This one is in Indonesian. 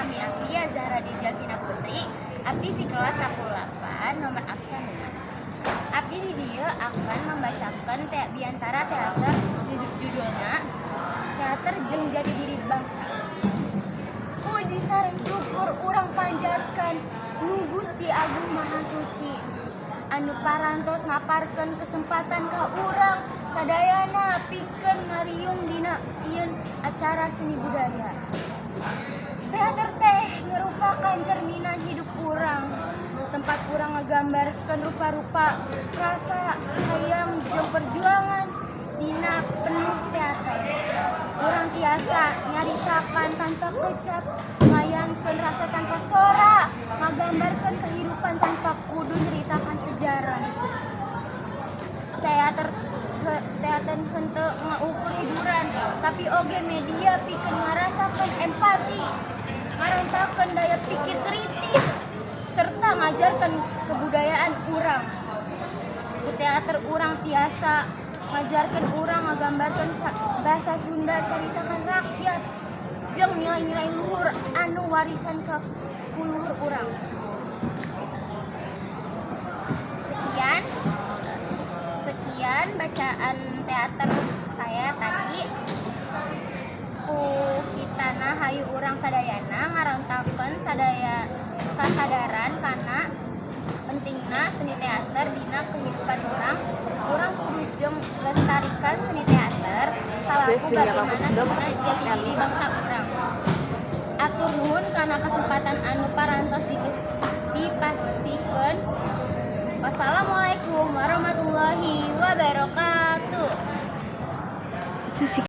nami abdi Zahra Dejalvina Putri. Abdi di kelas 18 nomor absen 5. Abdi di dieu akan membacakan biantara teater judulnya Teater Jeung Jati Diri Bangsa. Puji sareng syukur urang panjatkan Nu Gusti Agung Maha Suci anu parantos maparkeun kesempatan ka urang sadayana pikeun ngariung dina ieun acara seni budaya. Teater teh merupakan cerminan hidup urang, tempat urang ngagambarkeun rupa-rupa rasa hayang jeung perjuangan dina penuh teater. Urang tiasa nyaritakan tanpa kecap, ngayankeun rasa tanpa sora, ngagambarkeun kehidupan tanpa kudu nyeritakan sejarah. Teater henteu ngaukur hiburan, tapi oge media pikeun ngarasakeun empati, ngarontakeun daya pikir kritis, serta ngajarkeun kebudayaan urang. Ku teater urang tiasa ngajarkeun urang ngagambarkeun bahasa Sunda, caritakan rakyat jeung nilai-nilai luhur anu warisan ka kuluhur urang. Sekian bacaan teater saya tadi. Ku kitana hayu urang sadayana ngarontakeun sadaya kasadaran kana pentingna seni teater dina kehidupan urang. Urang kudu jeung lestarikan seni teater salaku bagaimana dina jati diri bangsa urang. Atur nuhun kana kesempatan anu parantos dipastikeun. Wassalamualaikum warahmatullahi wabarakatuh.